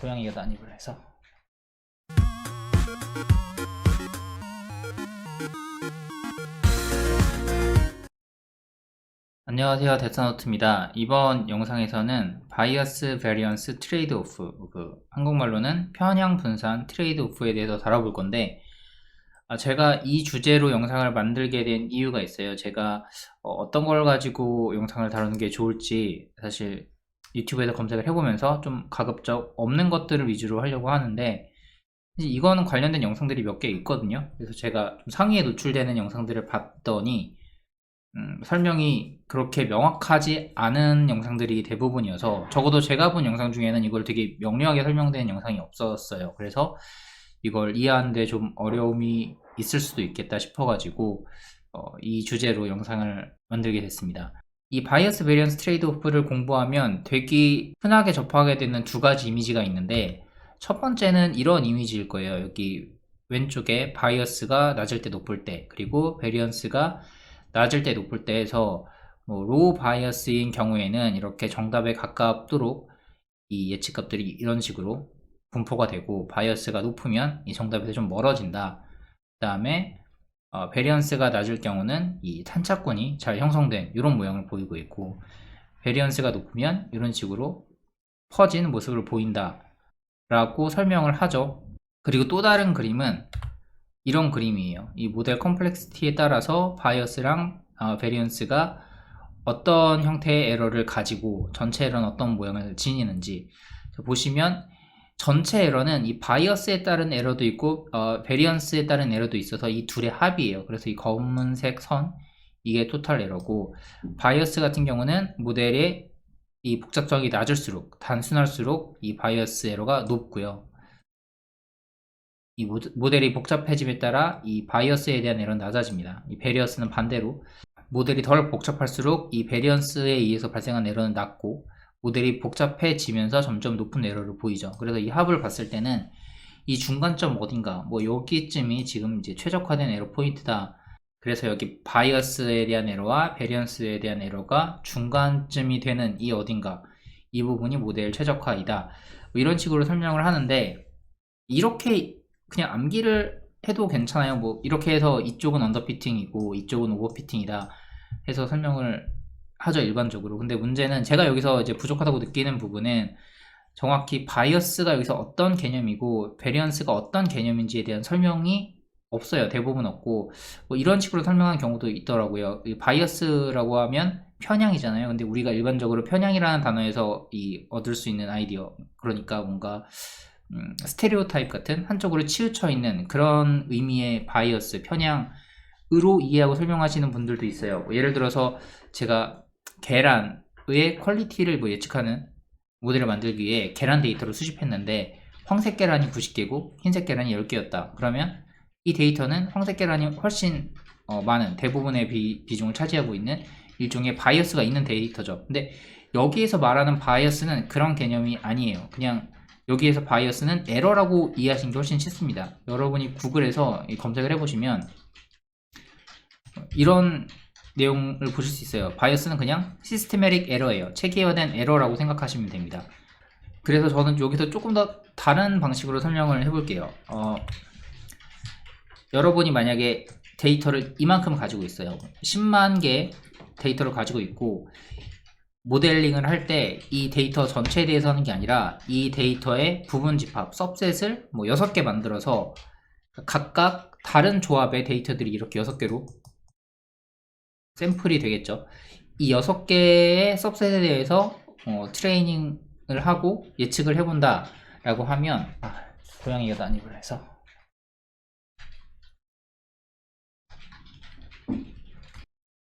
고양이가 난입을 해서. 안녕하세요, 데스노트입니다. 이번 영상에서는 바이어스 베리언스 트레이드 오프, 한국말로는 편향 분산 트레이드 오프에 대해서 다뤄볼 건데, 제가 이 주제로 영상을 만들게 된 이유가 있어요. 제가 어떤 걸 가지고 영상을 다루는 게 좋을지 사실 유튜브에서 검색을 해보면서 좀 가급적 없는 것들을 위주로 하려고 하는데, 이거는 관련된 영상들이 몇 개 있거든요. 그래서 제가 좀 상위에 노출되는 영상들을 봤더니 설명이 그렇게 명확하지 않은 영상들이 대부분이어서, 적어도 제가 본 영상 중에는 이걸 되게 명료하게 설명된 영상이 없었어요. 그래서 이걸 이해하는데 좀 어려움이 있을 수도 있겠다 싶어가지고 이 주제로 영상을 만들게 됐습니다. 이 바이어스 베리언스 트레이드 오프를 공부하면 되게 흔하게 접하게 되는 두 가지 이미지가 있는데, 첫 번째는 이런 이미지일 거예요. 여기 왼쪽에 바이어스가 낮을 때 높을 때, 그리고 베리언스가 낮을 때 높을 때 해서 로우 바이어스인 경우에는 이렇게 정답에 가깝도록 이 예측값들이 이런 식으로 분포가 되고, 바이어스가 높으면 이 정답에서 좀 멀어진다. 그 다음에 베리언스가 낮을 경우는 이 탄착권이 잘 형성된 이런 모양을 보이고 있고, 베리언스가 높으면 이런 식으로 퍼진 모습을 보인다 라고 설명을 하죠. 그리고 또 다른 그림은 이런 그림이에요. 이 모델 컴플렉시티에 따라서 바이어스랑 베리언스가 어떤 형태의 에러를 가지고 전체 에러는 어떤 모양을 지니는지 보시면, 전체 에러는 이 바이어스에 따른 에러도 있고 베리언스에 따른 에러도 있어서 이 둘의 합이에요. 그래서 이 검은색 선, 이게 토탈 에러고, 바이어스 같은 경우는 모델의 이 복잡성이 낮을수록, 단순할수록 이 바이어스 에러가 높고요. 이 모델이 복잡해짐에 따라 이 바이어스에 대한 에러는 낮아집니다. 이 베리언스는 반대로, 모델이 덜 복잡할수록 이 베리언스에 의해서 발생한 에러는 낮고, 모델이 복잡해지면서 점점 높은 에러를 보이죠. 그래서 이 합을 봤을 때는 이 중간점 어딘가, 여기쯤이 지금 이제 최적화된 에러 포인트다. 그래서 여기 바이어스에 대한 에러와 베리언스에 대한 에러가 중간쯤이 되는 이 어딘가, 이 부분이 모델 최적화이다. 이런 식으로 설명을 하는데, 이렇게 그냥 암기를 해도 괜찮아요. 이렇게 해서 이쪽은 언더피팅이고 이쪽은 오버피팅이다 해서 설명을 하죠, 일반적으로. 근데 문제는 제가 여기서 이제 부족하다고 느끼는 부분은, 정확히 바이어스가 여기서 어떤 개념이고 베리언스가 어떤 개념인지에 대한 설명이 없어요. 대부분 없고, 이런 식으로 설명하는 경우도 있더라고요. 이 바이어스라고 하면 편향이잖아요. 근데 우리가 일반적으로 편향이라는 단어에서 얻을 수 있는 아이디어, 그러니까 뭔가 스테레오타입 같은 한쪽으로 치우쳐 있는 그런 의미의 바이어스, 편향으로 이해하고 설명하시는 분들도 있어요. 예를 들어서 제가 계란의 퀄리티를 예측하는 모델을 만들기 위해 계란 데이터를 수집했는데, 황색 계란이 90개고 흰색 계란이 10개였다. 그러면 이 데이터는 황색 계란이 훨씬 많은, 대부분의 비중을 차지하고 있는 일종의 바이어스가 있는 데이터죠. 근데 여기에서 말하는 바이어스는 그런 개념이 아니에요. 그냥 여기에서 바이어스는 에러라고 이해하시는 게 훨씬 쉽습니다. 여러분이 구글에서 검색을 해보시면 이런 내용을 보실 수 있어요. 바이어스는 그냥 시스테메릭 에러예요. 체계화된 에러라고 생각하시면 됩니다. 그래서 저는 여기서 조금 더 다른 방식으로 설명을 해볼게요. 여러분이 만약에 데이터를 이만큼 가지고 있어요. 10만 개 데이터를 가지고 있고, 모델링을 할 때 이 데이터 전체에 대해서 하는 게 아니라 이 데이터의 부분 집합, 서브셋을 6개 만들어서 각각 다른 조합의 데이터들이 이렇게 6개로 샘플이 되겠죠. 이 6개의 서브셋에 대해서 트레이닝을 하고 예측을 해본다 라고 하면, 고양이가 난입을 해서.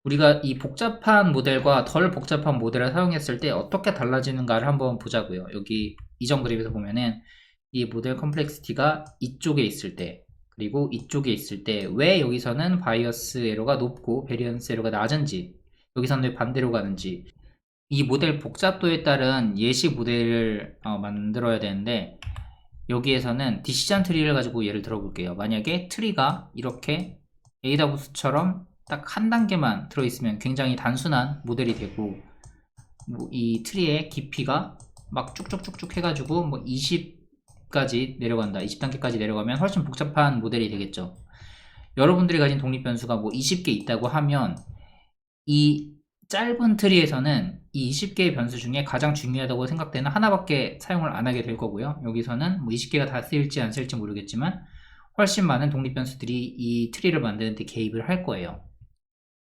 우리가 이 복잡한 모델과 덜 복잡한 모델을 사용했을 때 어떻게 달라지는가를 한번 보자고요. 여기 이전 그림에서 보면은 이 모델 컴플렉시티가 이쪽에 있을 때, 그리고 이쪽에 있을 때 왜 여기서는 바이어스 에러가 높고 베리언스 에러가 낮은지, 여기서는 왜 반대로 가는지, 이 모델 복잡도에 따른 예시 모델을 만들어야 되는데, 여기에서는 디시전 트리를 가지고 예를 들어볼게요. 만약에 트리가 이렇게 AWS처럼 딱 한 단계만 들어있으면 굉장히 단순한 모델이 되고, 이 트리의 깊이가 막 쭉쭉쭉쭉 해가지고 20 20까지 내려간다. 20단계까지 내려가면 훨씬 복잡한 모델이 되겠죠. 여러분들이 가진 독립 변수가 뭐 20개 있다고 하면 이 짧은 트리에서는 이 20개의 변수 중에 가장 중요하다고 생각되는 하나밖에 사용을 안 하게 될 거고요. 여기서는 뭐 20개가 다 쓰일지 안 쓰일지 모르겠지만 훨씬 많은 독립 변수들이 이 트리를 만드는 데 개입을 할 거예요.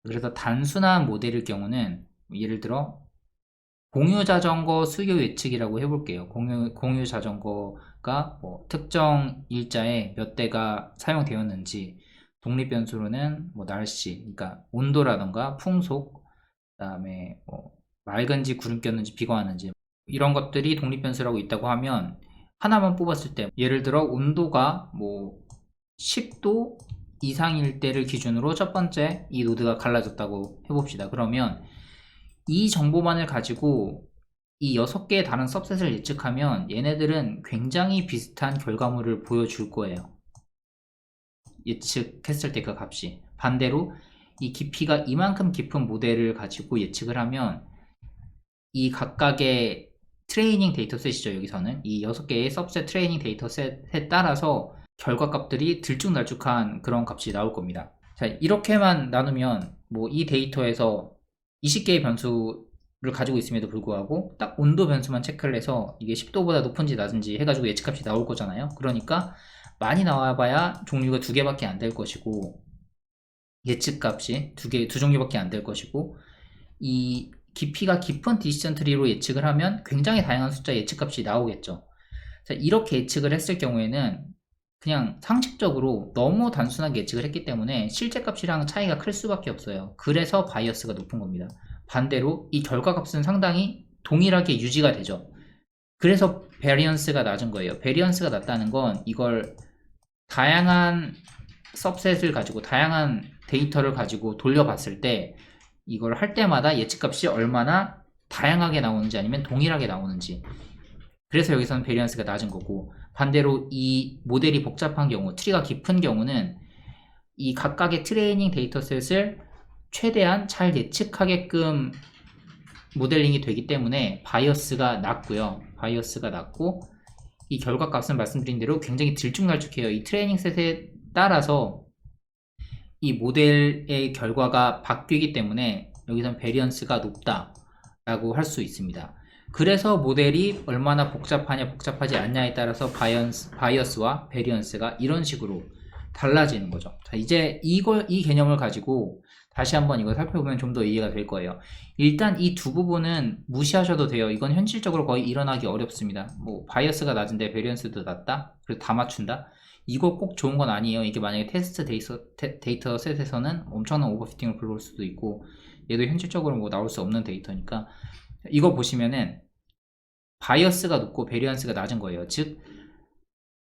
그래서 단순한 모델일 경우는 예를 들어 공유 자전거 수요 예측이라고 해볼게요. 공유 자전거가 뭐 특정 일자에 몇 대가 사용되었는지, 독립 변수로는 뭐 날씨, 그러니까 온도라던가 풍속, 그다음에 뭐 맑은지 구름 꼈는지 비가 왔는지 이런 것들이 독립 변수라고 있다고 하면 하나만 뽑았을 때 예를 들어 온도가 뭐 10도 이상일 때를 기준으로 첫 번째 이 노드가 갈라졌다고 해봅시다. 그러면 이 정보만을 가지고 이 6개의 다른 서브셋을 예측하면 얘네들은 굉장히 비슷한 결과물을 보여줄 거예요. 예측했을 때 그 값이. 반대로 이 깊이가 이만큼 깊은 모델을 가지고 예측을 하면 이 각각의 트레이닝 데이터셋이죠. 여기서는 이 6개의 서브셋 트레이닝 데이터셋에 따라서 결과값들이 들쭉날쭉한 그런 값이 나올 겁니다. 자, 이렇게만 나누면 뭐 이 데이터에서 20개의 변수를 가지고 있음에도 불구하고 딱 온도 변수만 체크를 해서 이게 10도보다 높은지 낮은지 해가지고 예측값이 나올 거잖아요. 그러니까 많이 나와봐야 종류가 2개밖에 안 될 것이고 예측값이 두 종류밖에 안 될 것이고 이 깊이가 깊은 디시전 트리로 예측을 하면 굉장히 다양한 숫자 예측값이 나오겠죠. 자, 이렇게 예측을 했을 경우에는 그냥 상식적으로 너무 단순하게 예측을 했기 때문에 실제 값이랑 차이가 클 수밖에 없어요. 그래서 바이어스가 높은 겁니다. 반대로 이 결과값은 상당히 동일하게 유지가 되죠. 그래서 베리언스가 낮은 거예요. 베리언스가 낮다는 건 이걸 다양한 서브셋을 가지고 다양한 데이터를 가지고 돌려봤을 때 이걸 할 때마다 예측값이 얼마나 다양하게 나오는지 아니면 동일하게 나오는지, 그래서 여기서는 베리언스가 낮은 거고, 반대로 이 모델이 복잡한 경우, 트리가 깊은 경우는 이 각각의 트레이닝 데이터셋을 최대한 잘 예측하게끔 모델링이 되기 때문에 바이어스가 낮고요. 바이어스가 낮고 이 결과값은 말씀드린 대로 굉장히 들쭉날쭉해요. 이 트레이닝 셋에 따라서 이 모델의 결과가 바뀌기 때문에 여기선 베리언스가 높다라고 할 수 있습니다. 그래서 모델이 얼마나 복잡하냐 복잡하지 않냐에 따라서 바이어스와 베리언스가 이런 식으로 달라지는 거죠. 자, 이제 이 개념을 가지고 다시 한번 이걸 살펴보면 좀 더 이해가 될 거예요. 일단 이 두 부분은 무시하셔도 돼요. 이건 현실적으로 거의 일어나기 어렵습니다. 뭐 바이어스가 낮은데 베리언스도 낮다? 그래서 다 맞춘다? 이거 꼭 좋은 건 아니에요. 이게 만약에 테스트 데이터 셋에서는 엄청난 오버피팅을 불러올 수도 있고, 얘도 현실적으로 뭐 나올 수 없는 데이터니까 이거 보시면은 바이어스가 높고 베리언스가 낮은 거예요. 즉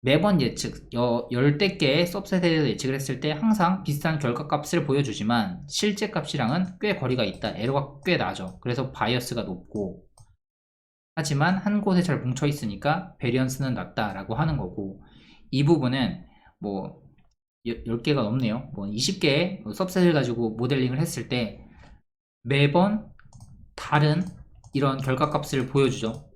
매번 예측 10대 개의 서브셋에 대해서 예측을 했을 때 항상 비슷한 결과값을 보여주지만 실제 값이랑은 꽤 거리가 있다. 에러가 꽤 나죠. 그래서 바이어스가 높고, 하지만 한 곳에 잘 뭉쳐 있으니까 베리언스는 낮다라고 하는 거고, 이 부분은 뭐 10개가 넘네요. 뭐 20개의 서브셋을 가지고 모델링을 했을 때 매번 다른 이런 결과값을 보여주죠.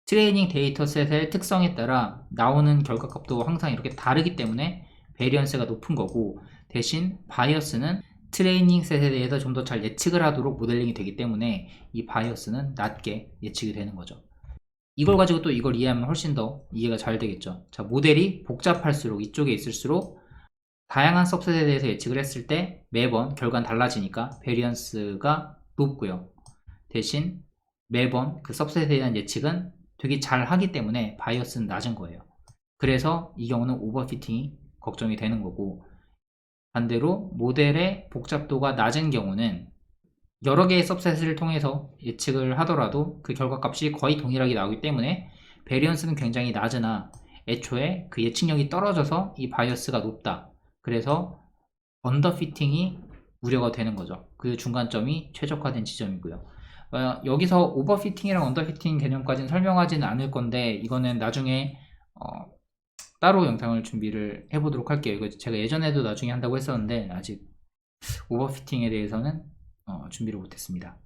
트레이닝 데이터셋의 특성에 따라 나오는 결과값도 항상 이렇게 다르기 때문에 베리언스가 높은 거고, 대신 바이어스는 트레이닝 셋에 대해서 좀 더 잘 예측을 하도록 모델링이 되기 때문에 이 바이어스는 낮게 예측이 되는 거죠. 이걸 가지고 또 이걸 이해하면 훨씬 더 이해가 잘 되겠죠. 자, 모델이 복잡할수록 이쪽에 있을수록 다양한 서브셋에 대해서 예측을 했을 때 매번 결과는 달라지니까 베리언스가 높고요. 대신 매번 그 서브셋에 대한 예측은 되게 잘 하기 때문에 바이어스는 낮은 거예요. 그래서 이 경우는 오버피팅이 걱정이 되는 거고, 반대로 모델의 복잡도가 낮은 경우는 여러 개의 서브셋을 통해서 예측을 하더라도 그 결과값이 거의 동일하게 나오기 때문에 베리언스는 굉장히 낮으나 애초에 그 예측력이 떨어져서 이 바이어스가 높다. 그래서 언더피팅이 우려가 되는 거죠. 그 중간점이 최적화된 지점이고요. 여기서 오버피팅이랑 언더피팅 개념까지는 설명하지는 않을 건데, 이거는 나중에 따로 영상을 준비를 해보도록 할게요. 이거 제가 예전에도 나중에 한다고 했었는데 아직 오버피팅에 대해서는 준비를 못했습니다.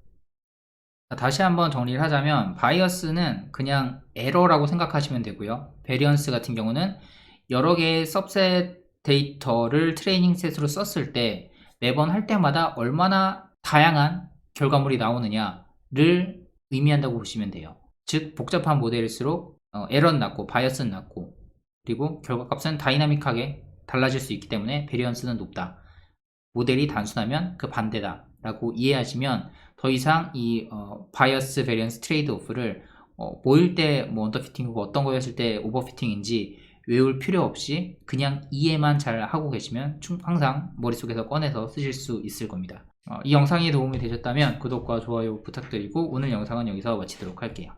다시 한번 정리를 하자면 바이어스는 그냥 에러라고 생각하시면 되고요. 베리언스 같은 경우는 여러 개의 सब셋 데이터를 트레이닝 셋으로 썼을 때 매번 할 때마다 얼마나 다양한 결과물이 나오느냐를 의미한다고 보시면 돼요. 즉 복잡한 모델일수록 에러는 낮고 바이어스는 낮고 그리고 결과값은 다이나믹하게 달라질 수 있기 때문에 베리언스는 높다. 모델이 단순하면 그 반대다 라고 이해하시면 더 이상 이 바이어스 베리언스 트레이드 오프를 모일 때 뭐 언더피팅이고 어떤 거였을 때 오버피팅인지 외울 필요 없이 그냥 이해만 잘 하고 계시면 항상 머릿속에서 꺼내서 쓰실 수 있을 겁니다. 이 영상이 도움이 되셨다면 구독과 좋아요 부탁드리고 오늘 영상은 여기서 마치도록 할게요.